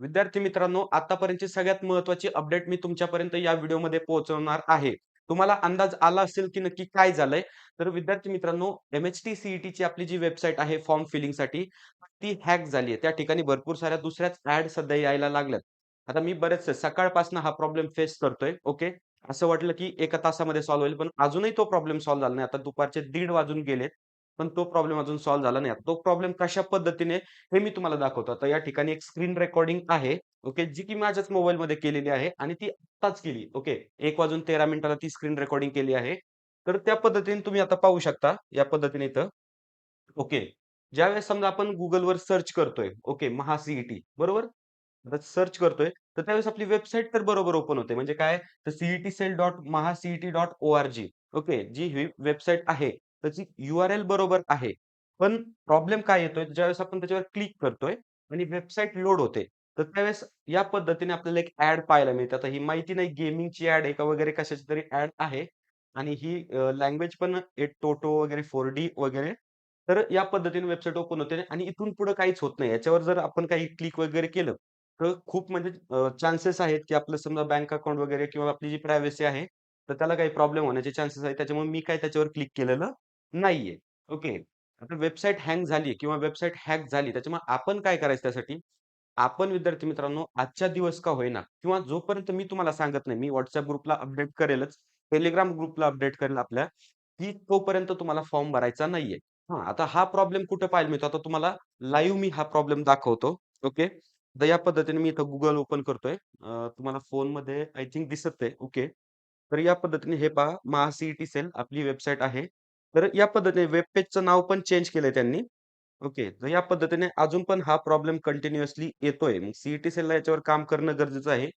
विद्यार्थी मित्रांनो, आतापर्यंतची सगळ्यात महत्त्वाची अपडेट मी तुमच्यापर्यंत या व्हिडिओमध्ये पोहोचवणार आहे. तुम्हाला अंदाज आला असेल, की नक्की काय झालंय? तर विद्यार्थी मित्रांनो, एम-एच-टी सी-ई-टीची आपली जी वेबसाईट आहे फॉर्म फिलिंगसाठी, ती हॅक झाली आहे. त्या ठिकाणी भरपूर साऱ्या दुसऱ्याच ॲड सध्या यायला लागल्यात. आता मी बरेच सकाळपासून हा प्रॉब्लेम फेस करतोय. ओके. असं वाटलं, की 1 तासामध्ये सॉल्व्ह होईल, पण अजूनही तो प्रॉब्लेम सॉल्व्ह झाला नाही. आता दुपारचे 1:30 वाजून गेलेत, पण तो प्रॉब्लेम अजून सॉल्व्ह झाला नाही. तो प्रॉब्लेम कशा पद्धतीने हे मी तुम्हाला दाखवतो. आता या ठिकाणी एक स्क्रीन रेकॉर्डिंग आहे. ओके. जी की माझ्याच मोबाईलमध्ये केलेली आहे आणि ती आत्ताच केली. ओके. 1 वाजून 13 मिनिटाला ती स्क्रीन रेकॉर्डिंग केली आहे. तर त्या पद्धतीने तुम्ही आता पाहू शकता. या पद्धतीने इथं ओके. ज्यावेळेस समजा आपण Googleवर सर्च करतोय. ओके. महा-सी-ई-टी बरोबर? आता सर्च करतोय, तर त्यावेळेस आपली वेबसाईट तर बरोबर ओपन होते. म्हणजे काय? तर cetcell.mahaceet.org ओके. जी ही वेबसाईट आहे, त्याची यू-आर-एल बरोबर आहे. पण प्रॉब्लेम काय येतोय? ज्यावेळेस आपण त्याच्यावर क्लिक करतोय आणि वेबसाईट लोड होते. तर त्यावेळेस या पद्धतीने आपल्याला एक ॲड पाहायला मिळते. आता ही माहिती नाही गेमिंगची ॲड आहे का वगैरे कशाची तरी ॲड आहे आणि ही लँग्वेज पण टोटो वगैरे 4D वगैरे. तर या पद्धतीने वेबसाईट ओपन होते आणि इथून पुढे काहीच होत नाही. याच्यावर जर आपण काही क्लिक वगैरे केलं, तर खूप म्हणजे चान्सेस आहेत, की आपलं समजा बँक अकाउंट वगैरे किंवा आपली जी प्रायव्हसी आहे, तर त्याला काही प्रॉब्लेम होण्याचे चान्सेस आहेत. त्याच्यामुळे मी काही त्याच्यावर क्लिक केलेलं नाहीये. ओके. आता वेबसाईट हँग झाली किंवा वेबसाईट हॅक झाली, त्याच्यामुळे आपण काय करायचं त्यासाठी? आपण विद्यार्थी मित्रांनो आजच्या दिवस का होईना किंवा जोपर्यंत मी तुम्हाला सांगत नाही, मी WhatsApp ग्रुपला अपडेट करेलच, Telegram ग्रुपला अपडेट करेल आपल्या, की तोपर्यंत तुम्हाला फॉर्म भरायचा नाहीये. हां, आता हा प्रॉब्लेम कुठे पाहायला मिळतो? आता तुम्हाला लाईव्ह मी हा प्रॉब्लेम दाखवतो. ओके. तर या पद्धतीने मी इथं Google ओपन करतोय. तुम्हाला फोनमध्ये आय थिंक दिसतंय. ओके. तर या पद्धतीने हे पहा महा-सी-ई-टी सेल आपली वेबसाईट आहे. तर या पद्धतीने वेब पेजचं नाव पण चेंज केलंय त्यांनी. ओके. तर या पद्धतीने अजून पण हा प्रॉब्लेम कंटिन्युअसली येतोय. मग सी सेलला याच्यावर काम करणं गरजेचं आहे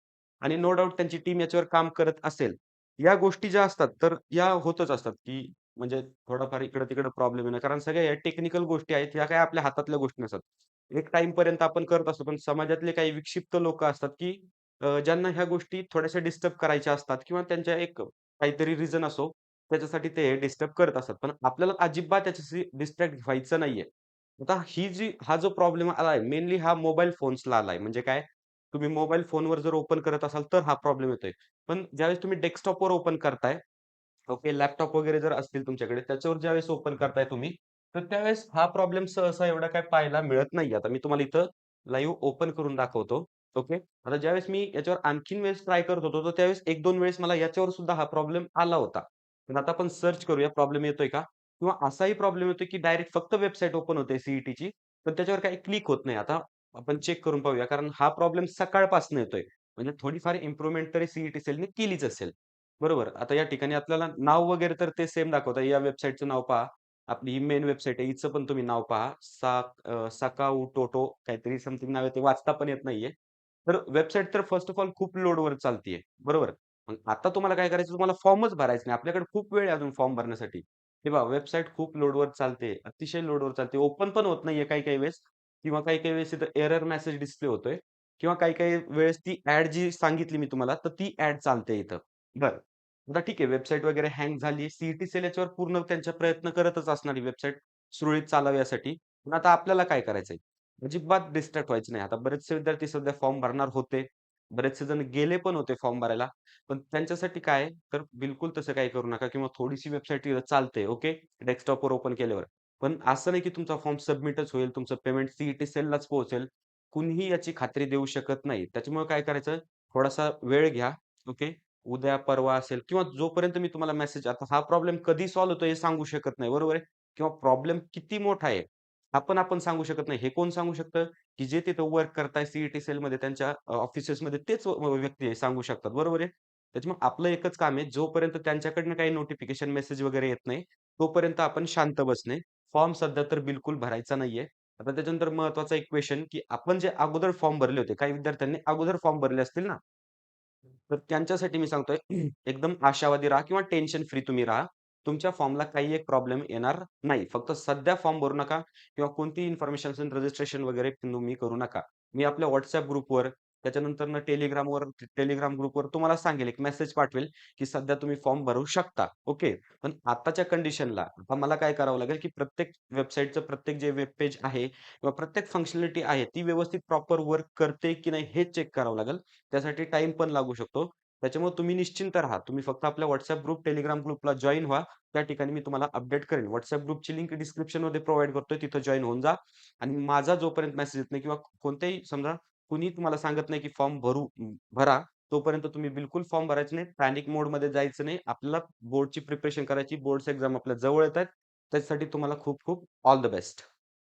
आणि नो डाउट त्यांची टीम याच्यावर काम करत असेल. या गोष्टी ज्या असतात, तर या होतच असतात, की म्हणजे थोडाफार इकडं-तिकडं प्रॉब्लेम येणं. कारण सगळ्या या टेक्निकल गोष्टी आहेत, ह्या काही आपल्या हातातल्या गोष्टी नसतात. एक टाईमपर्यंत आपण करत असतो, पण समाजातले काही विक्षिप्त लोकं असतात, की ज्यांना ह्या गोष्टी थोड्याशा डिस्टर्ब करायच्या असतात किंवा त्यांच्या एक काहीतरी रिझन असो, त्याच्यासाठी ते डिस्टर्ब करत असतात. पण आपल्याला अजिबात त्याच्याशी डिस्ट्रॅक्ट व्हायचं नाहीये. आता हा जो प्रॉब्लेम आलाय, मेनली हा मोबाईल फोन्सला आलाय. म्हणजे काय? तुम्ही मोबाईल फोनवर जर ओपन करत असाल, तर हा प्रॉब्लेम येतोय. पण ज्यावेळेस तुम्ही डेस्कटॉपवर ओपन करताय, ओके, लॅपटॉप वगैरे जर असतील तुमच्याकडे, त्याच्यावर ज्यावेळेस ओपन करताय तुम्ही, तर त्यावेळेस हा प्रॉब्लेम सहसा एवढा काही पाहायला मिळत नाही. आता मी तुम्हाला इथं लाईव्ह ओपन करून दाखवतो. ओके. आता ज्यावेळेस मी याच्यावर आणखीन वेळेस ट्राय करत होतो, तर त्यावेळेस 1-2 वेळेस मला याच्यावर सुद्धा हा प्रॉब्लेम आला होता. पण आता आपण सर्च करूया प्रॉब्लेम येतोय का? किंवा असाही प्रॉब्लेम येतोय, की डायरेक्ट फक्त वेबसाईट ओपन होते सी पण त्याच्यावर काही क्लिक होत नाही. आता आपण चेक करून पाहूया, कारण हा प्रॉब्लेम सकाळपासून येतोय. म्हणजे थोडीफार इम्प्रूव्हमेंट तरी सी सेलने केलीच असेल. बरोबर. आता या ठिकाणी आपल्याला नाव वगैरे तर ते सेम दाखवतंय. या वेबसाईटचं नाव पहा. आपली ही मेन वेबसाईट आहे. हिचं पण तुम्ही नाव पहा. सकाऊ टोटो काहीतरी समथिंग नाव आहे. ते वाचता पण येत नाहीये. तर वेबसाईट तर फर्स्ट ऑफ ऑल खूप लोडवर चालतीये. बरोबर. मग आता तुम्हाला काय करायचं? तुम्हाला फॉर्मच भरायचा नाही. आपल्याकडे खूप वेळ आहे अजून फॉर्म भरण्यासाठी. हे पहा वेबसाईट खूप लोडवर चालते. अतिशय लोडवर चालते. ओपन पण होत नाहीये काही-काही वेळेस किंवा काही-काही वेळेस इथं एरर मेसेज डिस्प्ले होतोय किंवा काही-काही वेळेस ती ॲड जी सांगितली मी तुम्हाला, तर ती ॲड चालते इथं. बरं. आता ठीक आहे, वेबसाईट वगैरे हँग झाली. सी-ई-टी-सेल याच्यावर पूर्ण त्यांचा प्रयत्न करतच असणार ही वेबसाईट सुरळीत चालावी यासाठी. पण आता आपल्याला काय करायचंय? अजिबात डिस्ट्रॅक्ट व्हायचं नाही. आता बरेचसे विद्यार्थी सध्या फॉर्म भरणार होते. बरेचसे जण गेले पण होते फॉर्म भरायला. पण त्यांच्यासाठी काय आहे, तर बिलकुल तसं काही करू नका किंवा थोडीशी वेबसाईट चालते, ओके, डेस्कटॉपवर ओपन केल्यावर. पण असं नाही की तुमचा फॉर्म सबमिटच होईल, तुमचं पेमेंट सी सेललाच पोहोचेल. कुणीही याची खात्री देऊ शकत नाही. त्याच्यामुळे काय करायचं, थोडासा वेळ घ्या, ओके. उद्या, परवा असेल किंवा जोपर्यंत मी तुम्हाला मेसेज आता हा प्रॉब्लेम कधी सॉल्व्ह होतो हे सांगू शकत नाही, बरोबर आहे? किंवा प्रॉब्लेम किती मोठा आहे, हा पण आपण सांगू शकत नाही. हे कोण सांगू शकतं, की जे तिथं वर्क करताय सी-ई-टी-सेलमध्ये त्यांच्या ऑफिसेसमध्ये तेच व्यक्ती आहे, सांगू शकतात, बरोबर आहे? त्याच्यामुळे आपलं एकच काम आहे, जोपर्यंत त्यांच्याकडनं काही नोटिफिकेशन मेसेज वगैरे येत नाही, तोपर्यंत आपण शांत बसणे. फॉर्म सध्या तर बिलकुल भरायचा नाहीये. आता त्याच्यानंतर महत्त्वाचा एक क्वेशन, की आपण जे अगोदर फॉर्म भरले होते, काही विद्यार्थ्यांनी अगोदर फॉर्म भरले असतील ना, तर त्यांच्यासाठी मी सांगतोय एकदम आशावादी राहा किंवा टेन्शन फ्री तुम्ही राहा. तुमच्या फॉर्मला काही एक प्रॉब्लेम येणार नाही. फक्त सध्या फॉर्म भरू नका किंवा कोणतीही इन्फॉर्मेशन असेल रजिस्ट्रेशन वगैरे तुम्ही करू नका. मी आपल्या WhatsApp ग्रुपवर त्याच्यानंतरनं Telegram ग्रुपवर तुम्हाला सांगेल, एक मेसेज पाठवेल, की सध्या तुम्ही फॉर्म भरू शकता. ओके. पण आताच्या कंडिशनला आता मला काय करावं लागेल, की प्रत्येक वेबसाईटचं प्रत्येक जे वेब पेज आहे किंवा प्रत्येक फंक्शनॅलिटी आहे, ती व्यवस्थित प्रॉपर वर्क करते की नाही हे चेक करावं लागेल. त्यासाठी टाईम पण लागू शकतो. त्याच्यामुळे तुम्ही निश्चिंत राहा. तुम्ही फक्त आपल्या WhatsApp ग्रुप, Telegram ग्रुपला जॉइन व्हा. त्या ठिकाणी मी तुम्हाला अपडेट करेन. WhatsApp ग्रुपची लिंक डिस्क्रिप्शनमध्ये प्रोव्हाईड करतोय. तिथं जॉइन होऊन जा आणि माझा जोपर्यंत मेसेज येत नाही किंवा कोणत्याही समजा कुणी तुम्हाला सांगत नाही, की फॉर्म भरा. तोपर्यंत तुम्ही बिलकुल फॉर्म भरायचे नाही. पॅनिक मोडमध्ये जायचं नाही. आपल्याला बोर्डची प्रिपरेशन करायची. बोर्ड्स एक्झाम आपल्या जवळ येतायत. त्याच्यासाठी तुम्हाला खूप खूप ऑल द बेस्ट.